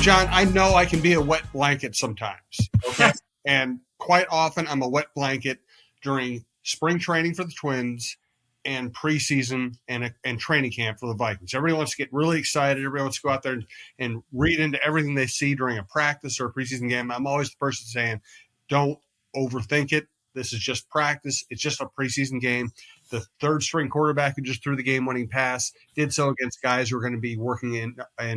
John, I know I can be a wet blanket sometimes, okay? And quite often I'm a wet blanket during spring training for the Twins and preseason and training camp for the Vikings. Everybody wants to get really excited. Everybody wants to go out there and read into everything they see during a practice or a preseason game. I'm always the person saying, don't overthink it. This is just practice. It's just a preseason game. The third string quarterback who just threw the game-winning pass did so against guys who are going to be working at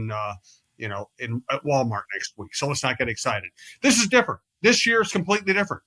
Walmart next week. So let's not get excited. This is different. This year is completely different.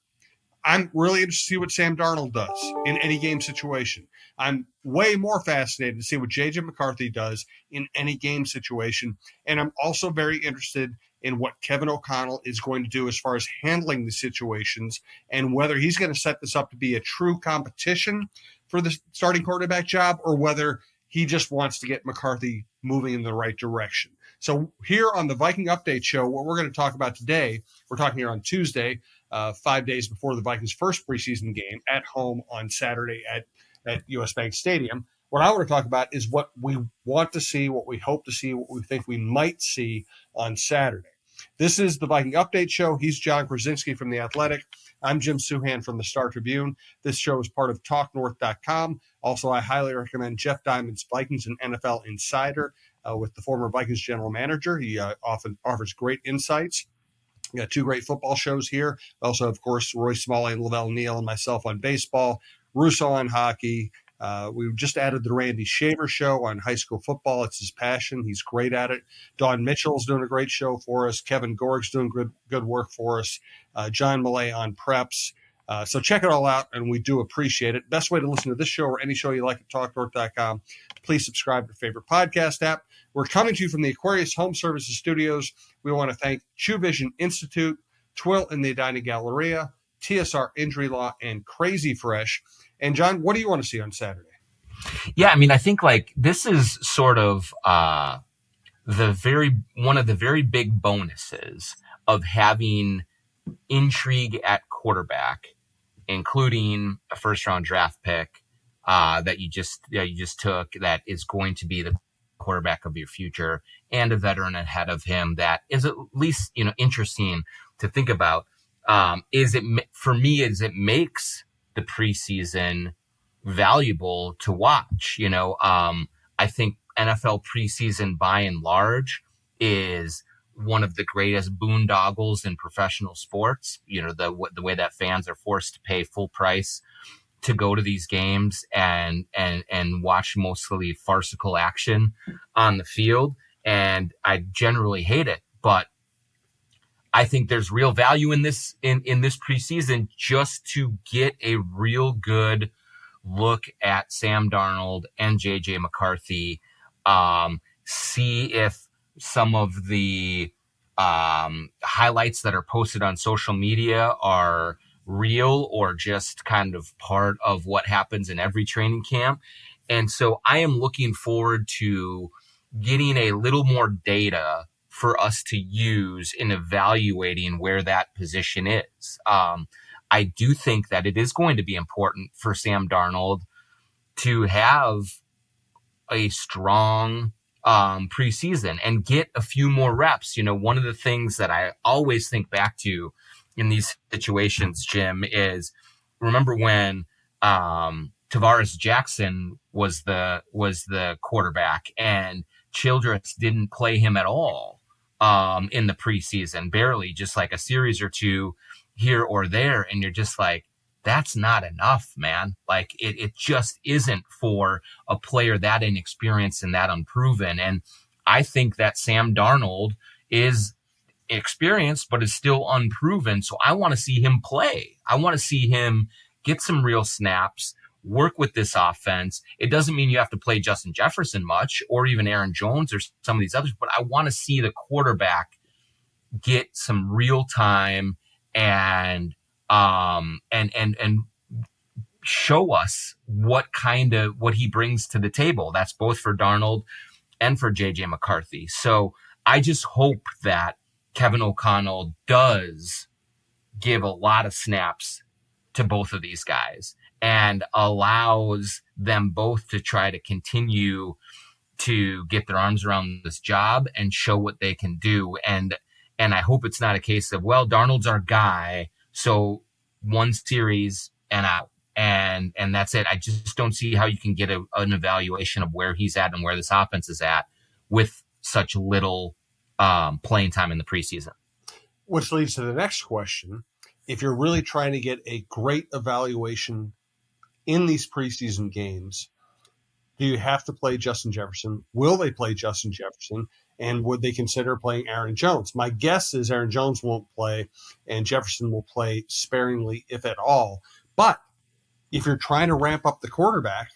I'm really interested to see what Sam Darnold does in any game situation. I'm way more fascinated to see what J.J. McCarthy does in any game situation. And I'm also very interested in what Kevin O'Connell is going to do as far as handling the situations and whether he's going to set this up to be a true competition for the starting quarterback job or whether he just wants to get McCarthy moving in the right direction. So here on the Viking Update Show, what we're going to talk about today, we're talking here on Tuesday, 5 days before the Vikings' first preseason game at home on Saturday at US Bank Stadium. What I want to talk about is what we want to see, what we hope to see, what we think we might see on Saturday. This is the Viking Update Show. He's John Krawczynski from The Athletic. I'm Jim Souhan from the Star Tribune. This show is part of TalkNorth.com. Also, I highly recommend Jeff Diamond's Vikings and NFL Insider with the former Vikings general manager. He often offers great insights. We got two great football shows here. Also, of course, Roy Smalley and Lavelle Neal and myself on baseball, Russo on hockey. We just added the Randy Shaver show on high school football. It's his passion. He's great at it. Don Mitchell's doing a great show for us. Kevin Gorg's doing good work for us. John Millay on preps. So check it all out, and we do appreciate it. Best way to listen to this show or any show you like at TalkNorth.com. Please subscribe to your favorite podcast app. We're coming to you from the Aquarius Home Services Studios. We want to thank True Vision Institute, Twill in the Edina Galleria, TSR Injury Law, and Crazy Fresh. And John, what do you want to see on Saturday? Yeah, I mean, I think like this is sort of one of the very big bonuses of having intrigue at quarterback, including a first-round draft pick that you just took that is going to be the quarterback of your future, and a veteran ahead of him that is at least interesting to think about. It makes the preseason valuable to watch. I think NFL preseason by and large is one of the greatest boondoggles in professional sports. The way that fans are forced to pay full price to go to these games and watch mostly farcical action on the field. And I generally hate it, but I think there's real value in this preseason just to get a real good look at Sam Darnold and J.J. McCarthy. See if some of the highlights that are posted on social media are real or just kind of part of what happens in every training camp. And so I am looking forward to getting a little more data for us to use in evaluating where that position is. I do think that it is going to be important for Sam Darnold to have a strong preseason and get a few more reps. One of the things that I always think back to in these situations, Jim, is remember when Tavares Jackson was the quarterback and Childress didn't play him at all in the preseason, barely, just like a series or two here or there. And you're just like, that's not enough, man. Like it just isn't for a player that inexperienced and that unproven. And I think that Sam Darnold is experienced, but is still unproven. So I want to see him play. I want to see him get some real snaps, work with this offense. It doesn't mean you have to play Justin Jefferson much or even Aaron Jones or some of these others, but I want to see the quarterback get some real time and show us what he brings to the table. That's both for Darnold and for JJ McCarthy. So I just hope that Kevin O'Connell does give a lot of snaps to both of these guys and allows them both to try to continue to get their arms around this job and show what they can do. And I hope it's not a case of, well, Darnold's our guy, so one series and out. And that's it. I just don't see how you can get an evaluation of where he's at and where this offense is at with such little playing time in the preseason. Which leads to the next question. If you're really trying to get a great evaluation in these preseason games, do you have to play Justin Jefferson? Will they play Justin Jefferson? And would they consider playing Aaron Jones? My guess is Aaron Jones won't play and Jefferson will play sparingly, if at all. But if you're trying to ramp up the quarterback,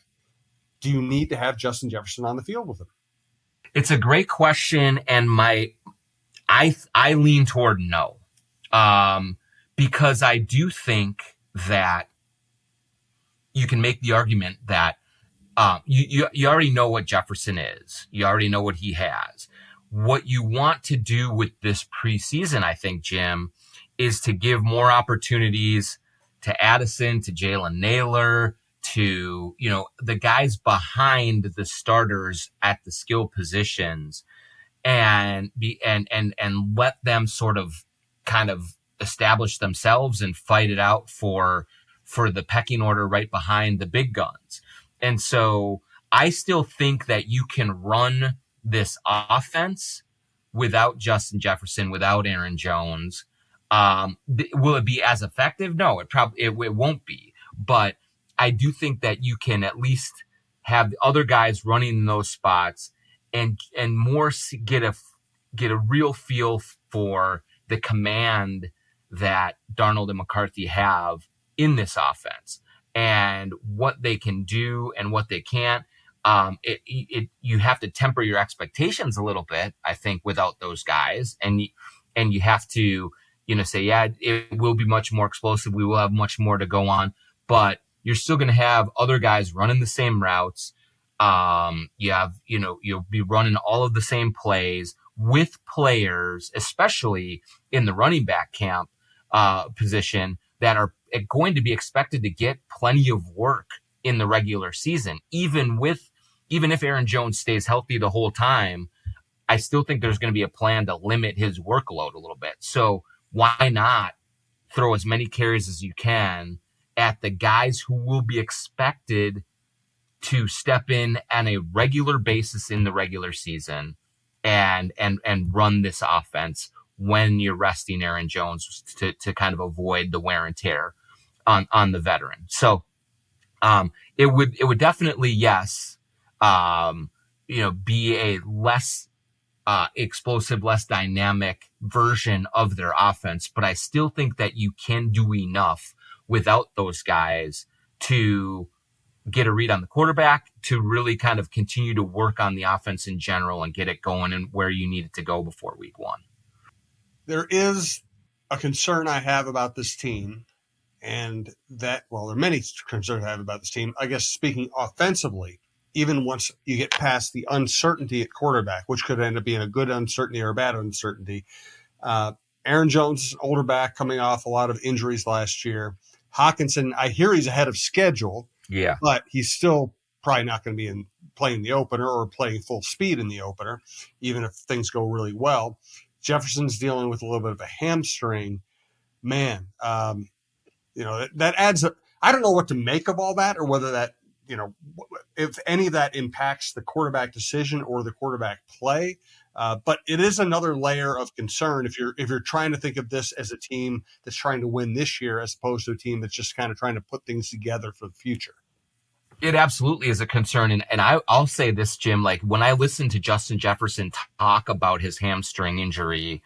do you need to have Justin Jefferson on the field with him? It's a great question, and I lean toward no, because I do think that you can make the argument that you already know what Jefferson is. You already know what he has. What you want to do with this preseason, I think, Jim, is to give more opportunities to Addison, to Jalen Naylor, to, the guys behind the starters at the skill positions, and let them sort of kind of establish themselves and fight it out for the pecking order right behind the big guns. And so I still think that you can run this offense without Justin Jefferson, without Aaron Jones. Will it be as effective? No, it won't be. But I do think that you can at least have the other guys running in those spots and more get a real feel for the command that Darnold and McCarthy have in this offense and what they can do and what they can't. You have to temper your expectations a little bit, I think, without those guys, and you have to, say, yeah, it will be much more explosive. We will have much more to go on, but you're still going to have other guys running the same routes. You'll be running all of the same plays with players, especially in the running back camp position, that are going to be expected to get plenty of work in the regular season. Even if Aaron Jones stays healthy the whole time, I still think there's going to be a plan to limit his workload a little bit. So why not throw as many carries as you can at the guys who will be expected to step in on a regular basis in the regular season and run this offense when you're resting Aaron Jones to kind of avoid the wear and tear on the veteran. So it would definitely, yes, be a less explosive, less dynamic version of their offense. But I still think that you can do enough without those guys to get a read on the quarterback, to really kind of continue to work on the offense in general and get it going and where you need it to go before week one. There is a concern I have about this team, and there are many concerns I have about this team. I guess speaking offensively, even once you get past the uncertainty at quarterback, which could end up being a good uncertainty or a bad uncertainty. Aaron Jones is an older back coming off a lot of injuries last year. Hawkinson, I hear he's ahead of schedule. Yeah. But he's still probably not going to be playing the opener or playing full speed in the opener, even if things go really well. Jefferson's dealing with a little bit of a hamstring. Man, that adds up. I don't know what to make of all that, or whether that, if any of that impacts the quarterback decision or the quarterback play. But it is another layer of concern if you're trying to think of this as a team that's trying to win this year, as opposed to a team that's just kind of trying to put things together for the future. It absolutely is a concern. And I'll say this, Jim, like when I listen to Justin Jefferson talk about his hamstring injury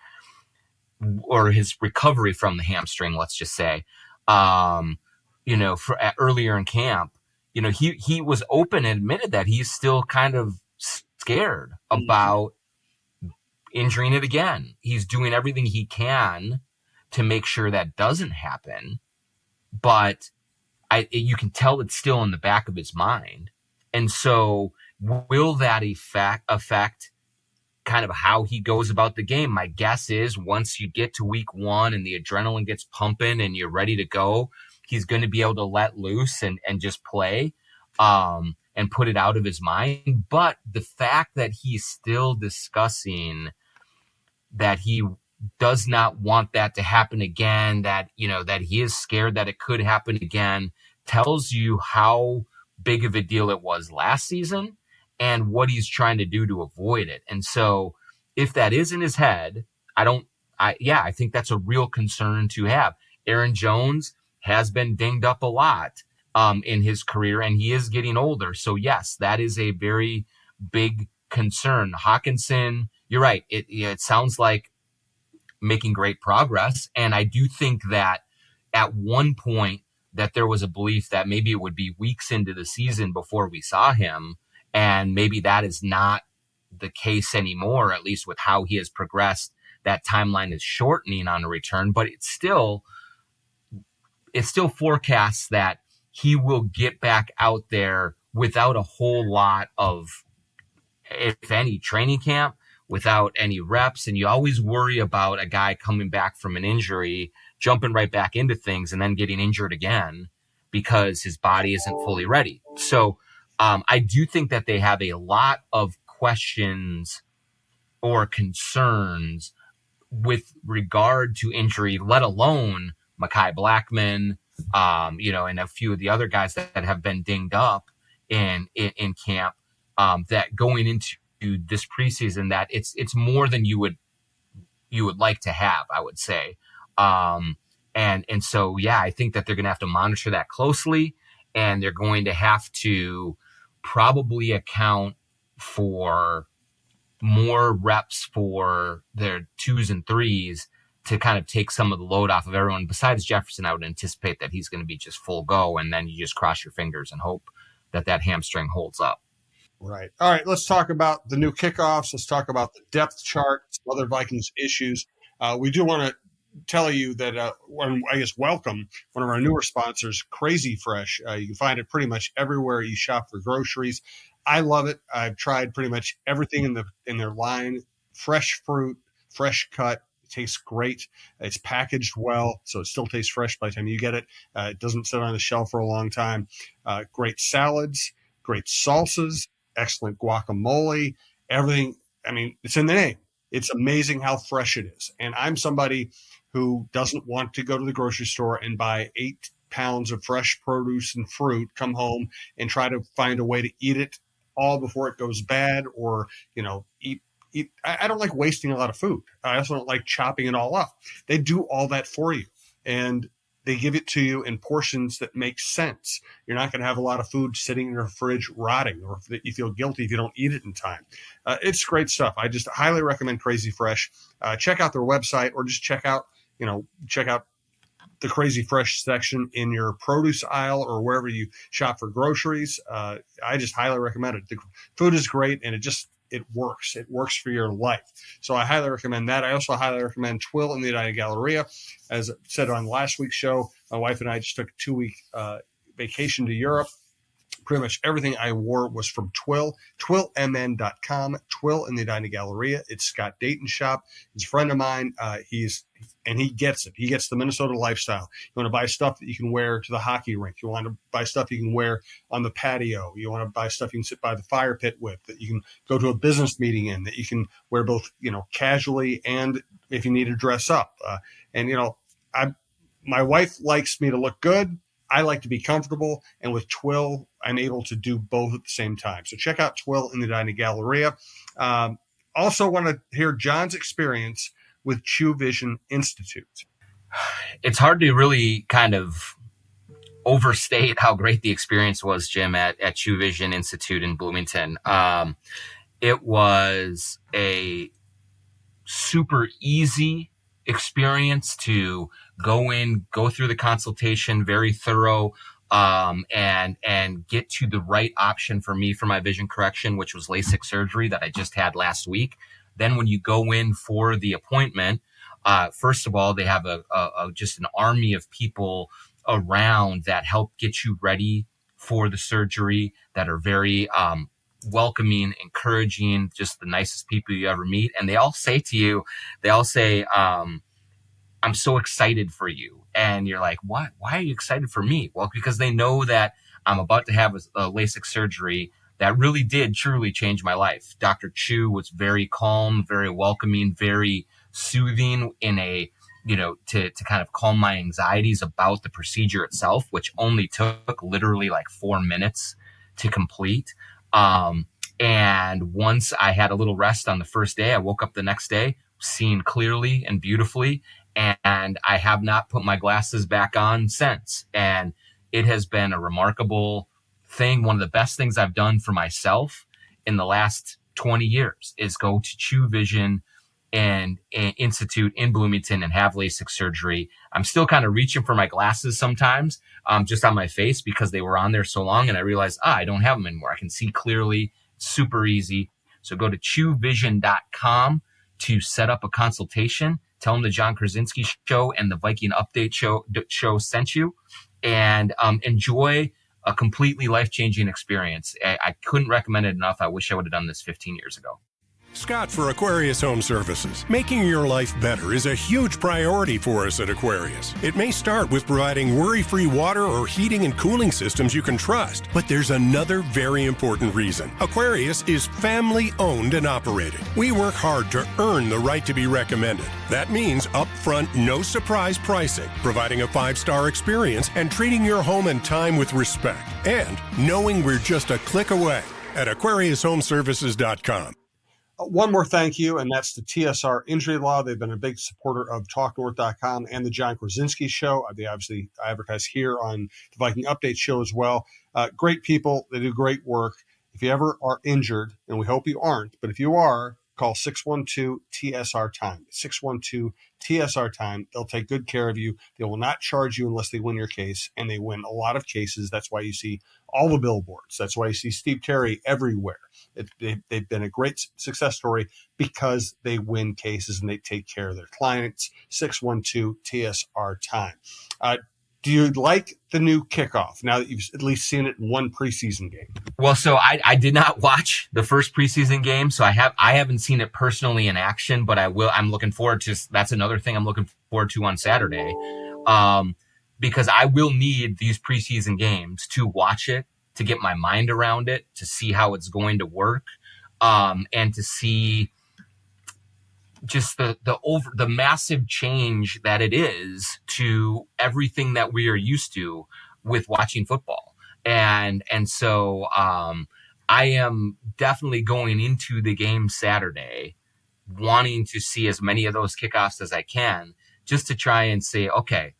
or his recovery from the hamstring, let's just say, earlier in camp, he was open and admitted that he's still kind of scared about injuring it again. He's doing everything he can to make sure that doesn't happen, but you can tell it's still in the back of his mind. And so will that affect kind of how he goes about the game? My guess is once you get to week one and the adrenaline gets pumping and you're ready to go, he's going to be able to let loose and just play. And and put it out of his mind. But the fact that he's still discussing that he does not want that to happen again, that, that he is scared that it could happen again, tells you how big of a deal it was last season and what he's trying to do to avoid it. And so if that is in his head, I think that's a real concern to have. Aaron Jones has been dinged up a lot in his career, and he is getting older. So yes, that is a very big concern. Hawkinson, you're right. It sounds like making great progress. And I do think that at one point that there was a belief that maybe it would be weeks into the season before we saw him. And maybe that is not the case anymore, at least with how he has progressed. That timeline is shortening on a return, but it still forecasts that he will get back out there without a whole lot of, if any, training camp, without any reps. And you always worry about a guy coming back from an injury, jumping right back into things and then getting injured again because his body isn't fully ready. So I do think that they have a lot of questions or concerns with regard to injury, let alone Mekhi Blackman, and a few of the other guys that have been dinged up in camp, that going into this preseason, that it's more than you would like to have, I would say. And so, yeah, I think that they're going to have to monitor that closely, and they're going to have to probably account for more reps for their 2s and 3s to kind of take some of the load off of everyone. Besides Jefferson, I would anticipate that he's going to be just full go, and then you just cross your fingers and hope that hamstring holds up. Right. All right. Let's talk about the new kickoffs. Let's talk about the depth chart, some other Vikings issues. We do want to tell you that, welcome one of our newer sponsors, Crazy Fresh. You can find it pretty much everywhere you shop for groceries. I love it. I've tried pretty much everything in their line. Fresh fruit, fresh cut. It tastes great. It's packaged well, so it still tastes fresh by the time you get it. It doesn't sit on the shelf for a long time. Great salads, great salsas, excellent guacamole, everything. I mean, it's in the name. It's amazing how fresh it is. And I'm somebody who doesn't want to go to the grocery store and buy 8 pounds of fresh produce and fruit, come home and try to find a way to eat it all before it goes bad, or, eat. I don't like wasting a lot of food. I also don't like chopping it all up. They do all that for you, and they give it to you in portions that make sense. You're not going to have a lot of food sitting in your fridge rotting, or that you feel guilty if you don't eat it in time. It's great stuff. I just highly recommend Crazy Fresh. Check out their website, or just check out the Crazy Fresh section in your produce aisle or wherever you shop for groceries. I just highly recommend it. The food is great, and it works. It works for your life. So I highly recommend that. I also highly recommend Twill in the Edina Galleria. As I said on last week's show, my wife and I just took a 2-week vacation to Europe. Pretty much everything I wore was from Twill, twillmn.com, Twill in the Edina Galleria. It's Scott Dayton's shop. He's a friend of mine. He gets it. He gets the Minnesota lifestyle. You want to buy stuff that you can wear to the hockey rink. You want to buy stuff you can wear on the patio. You want to buy stuff you can sit by the fire pit with, that you can go to a business meeting in, that you can wear both, casually and if you need to dress up. My wife likes me to look good. I like to be comfortable, and with Twill, I'm able to do both at the same time. So check out Twill in the Edina Galleria. Also want to hear John's experience with Chew Vision Institute. It's hard to really kind of overstate how great the experience was, Jim, at Chew Vision Institute in Bloomington. It was a super easy experience to go through the consultation, very thorough, and get to the right option for me for my vision correction, which was LASIK surgery that I just had last week. Then when you go in for the appointment, first of all, they have just an army of people around that help get you ready for the surgery, that are very welcoming, encouraging, just the nicest people you ever meet. And they all say, I'm so excited for you. And you're like, what? Why are you excited for me? Well, because they know that I'm about to have a LASIK surgery that really did truly change my life. Dr. Chu was very calm, very welcoming, very soothing in a, to kind of calm my anxieties about the procedure itself, which only took literally like 4 minutes to complete. And once I had a little rest on the first day, I woke up the next day, seeing clearly and beautifully. And I have not put my glasses back on since. And it has been a remarkable thing. One of the best things I've done for myself in the last 20 years is go to True Vision and Institute in Bloomington and have LASIK surgery. I'm still kind of reaching for my glasses sometimes, just on my face, because they were on there so long. And I realized, I don't have them anymore. I can see clearly, super easy. So go to truevision.com to set up a consultation. Tell them the John Krawczynski show and the Viking Update show sent you, and enjoy a completely life-changing experience. I couldn't recommend it enough. I wish I would have done this 15 years ago. Scott for Aquarius Home Services. Making your life better is a huge priority for us at Aquarius. It may start with providing worry-free water or heating and cooling systems you can trust, but there's another very important reason. Aquarius is family-owned and operated. We work hard to earn the right to be recommended. That means upfront, no-surprise pricing, providing a 5-star experience, and treating your home and time with respect. And knowing we're just a click away at AquariusHomeservices.com. One more thank you, and that's the TSR Injury Law. They've been a big supporter of TalkNorth.com and the John Krawczynski show. They obviously advertise here on the Viking Update show as well. Great people. They do great work. If you ever are injured, and we hope you aren't, but if you are, call 612-TSR-TIME. 612-TSR-TIME. They'll take good care of you. They will not charge you unless they win your case, and they win a lot of cases. That's why you see all the billboards. That's why you see Steve Terry everywhere. They've been a great success story because they win cases and they take care of their clients. 612-TSR-TIME. Do you like the new kickoff now that you've at least seen it in one preseason game? Well, so I did not watch the first preseason game, so I haven't seen it personally in action, but I will. I'm looking forward to. That's another thing I'm looking forward to on Saturday, because I will need these preseason games to watch it, to get my mind around it, to see how it's going to work, and to see just the massive change that it is to everything that we are used to with watching football. And so I am definitely going into the game Saturday wanting to see as many of those kickoffs as I can, just to try and say, okay,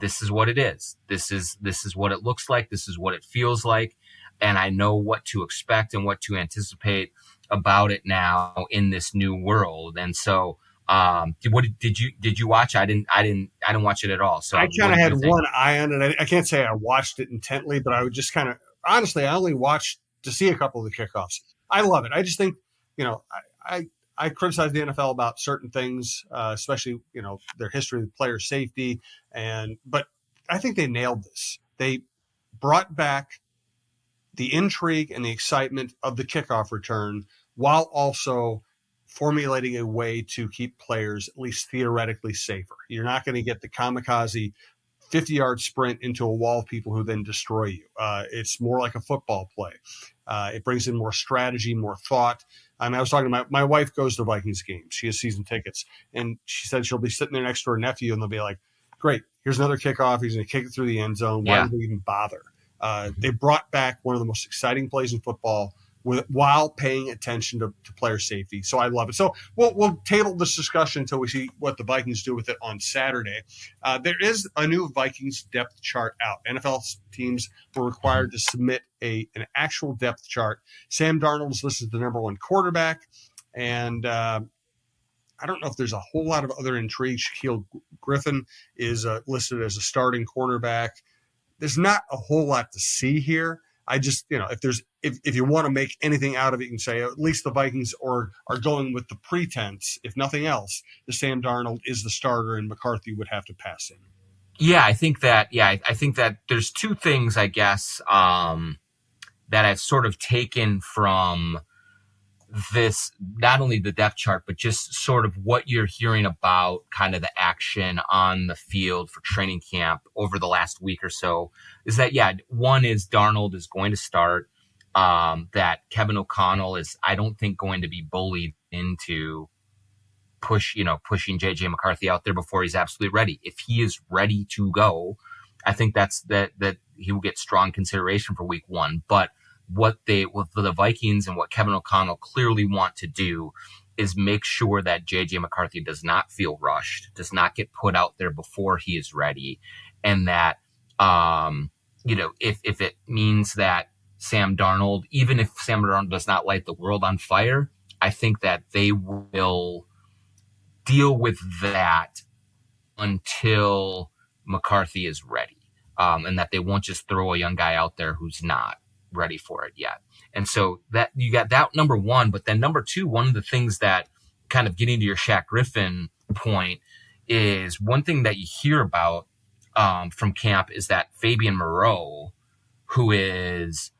this is what it is. This is what it looks like. This is what it feels like. And I know what to expect and what to anticipate about it now in this new world. And so, what did you watch? I didn't watch it at all. So I kind of had one eye on it. I can't say I watched it intently, but I would just kind of, honestly, I only watched to see a couple of the kickoffs. I love it. I just think, I criticize the NFL about certain things, especially, their history of player safety. But I think they nailed this. They brought back the intrigue and the excitement of the kickoff return while also formulating a way to keep players at least theoretically safer. You're not going to get the kamikaze 50-yard sprint into a wall of people who then destroy you. It's more like a football play. It brings in more strategy, more thought. I was talking about my wife goes to Vikings games. She has season tickets, and she said she'll be sitting there next to her nephew, and they'll be like, great, here's another kickoff. He's going to kick it through the end zone. Why would we even bother? They brought back one of the most exciting plays in football while paying attention to player safety. So I love it. So we'll table this discussion until we see what the Vikings do with it on Saturday. There is a new Vikings depth chart out. NFL teams were required to submit an actual depth chart. Sam Darnold is listed as the number one quarterback. And I don't know if there's a whole lot of other intrigue. Shaquille Griffin is listed as a starting cornerback. There's not a whole lot to see here. I just, if you want to make anything out of it, you can say at least the Vikings are going with the pretense, if nothing else, that Sam Darnold is the starter and McCarthy would have to pass him. Yeah, I think that there's two things, I guess, that I've sort of taken from this, not only the depth chart, but just sort of what you're hearing about kind of the action on the field for training camp over the last week or so, is that, yeah, one is Darnold is going to start, that Kevin O'Connell is, I don't think, going to be bullied into pushing JJ McCarthy out there before he's absolutely ready. If he is ready to go, I think that he will get strong consideration for week one. But what the Vikings and what Kevin O'Connell clearly want to do is make sure that JJ McCarthy does not feel rushed, does not get put out there before he is ready. And that, if it means that Sam Darnold, even if Sam Darnold does not light the world on fire, I think that they will deal with that until McCarthy is ready, and that they won't just throw a young guy out there who's not ready for it yet. And so that you got that number one, but then number two, one of the things that, kind of getting to your Shaq Griffin point, is one thing that you hear about from camp is that Fabian Moreau, who is,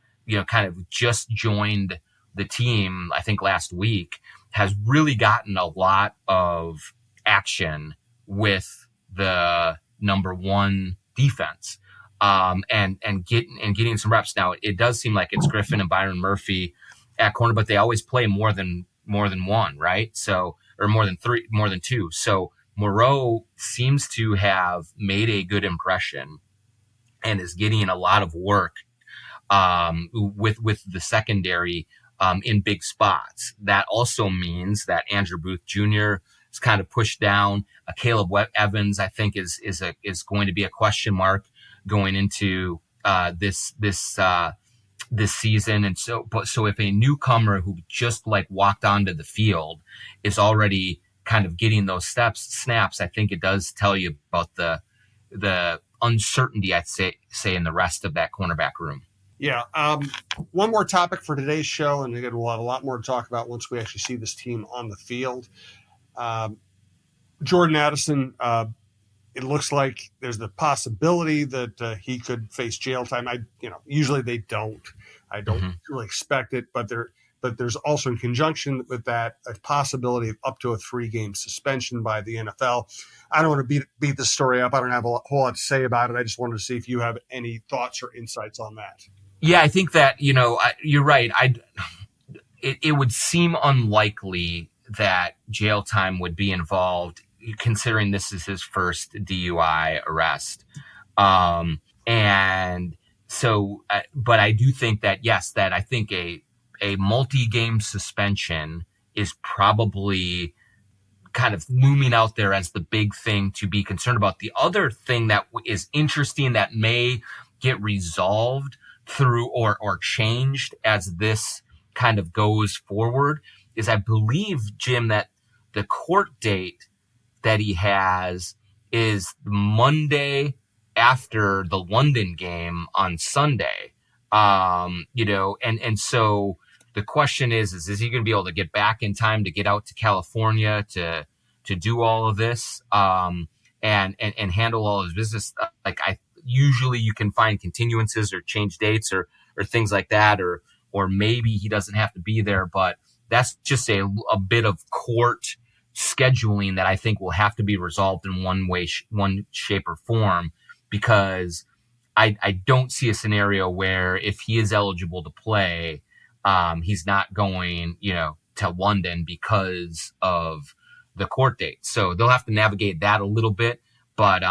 kind of just joined the team, I think last week, has really gotten a lot of action with the number one defense, and getting some reps. Now, it does seem like it's Griffin and Byron Murphy at corner, but they always play more than one, right? So, or more than two. So Moreau seems to have made a good impression and is getting a lot of work with the secondary in big spots. That also means that Andrew Booth Jr. is kind of pushed down. Caleb Evans, I think, is going to be a question mark going into this season. And so if a newcomer who just walked onto the field is already kind of getting those snaps, I think it does tell you about the uncertainty, I'd say in the rest of that cornerback room. Yeah. One more topic for today's show, and again, we'll have a lot more to talk about once we actually see this team on the field. Jordan Addison, it looks like there's the possibility that he could face jail time. Usually they don't. I don't really expect it, but there's also, in conjunction with that, a possibility of up to a 3-game suspension by the NFL. I don't want to beat this story up. I don't have a whole lot to say about it. I just wanted to see if you have any thoughts or insights on that. Yeah, I think that, you're right. It would seem unlikely that jail time would be involved, considering this is his first DUI arrest. And so, but I do think that, yes, that I think a multi-game suspension is probably kind of looming out there as the big thing to be concerned about. The other thing that is interesting that may get resolved through or changed as this kind of goes forward is, I believe, Jim, that the court date that he has is Monday after the London game on Sunday. And so the question is he going to be able to get back in time to get out to California to do all of this, and handle all his business? Usually you can find continuances or change dates or things like that, or maybe he doesn't have to be there, but that's just a bit of court scheduling that I think will have to be resolved in one way, one shape or form, because I don't see a scenario where, if he is eligible to play, he's not going, to London because of the court date. So they'll have to navigate that a little bit. But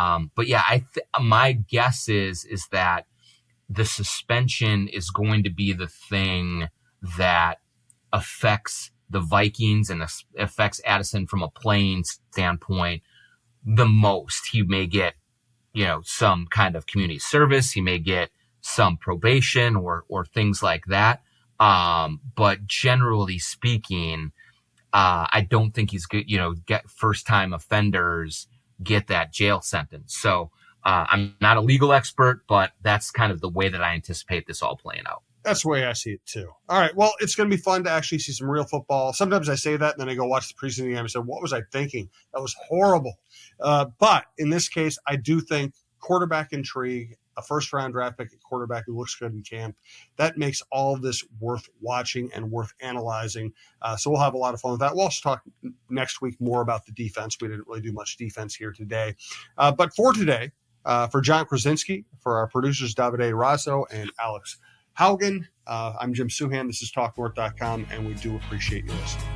yeah, my guess is that the suspension is going to be the thing that affects the Vikings and affects Addison from a playing standpoint the most. He may get, some kind of community service. He may get some probation or things like that. But generally speaking, I don't think he's good. Get first-time offenders get that jail sentence. So I'm not a legal expert, but that's kind of the way that I anticipate this all playing out. That's the way I see it too. All right. Well, it's going to be fun to actually see some real football. Sometimes I say that and then I go watch the preseason game and say, what was I thinking? That was horrible. But in this case, I do think quarterback intrigue a first-round draft pick at quarterback who looks good in camp. That makes all of this worth watching and worth analyzing. So we'll have a lot of fun with that. We'll also talk next week more about the defense. We didn't really do much defense here today. But for today, for John Krawczynski, for our producers, Davide Razzo and Alex Haugen, I'm Jim Souhan. This is TalkNorth.com, and we do appreciate you listening.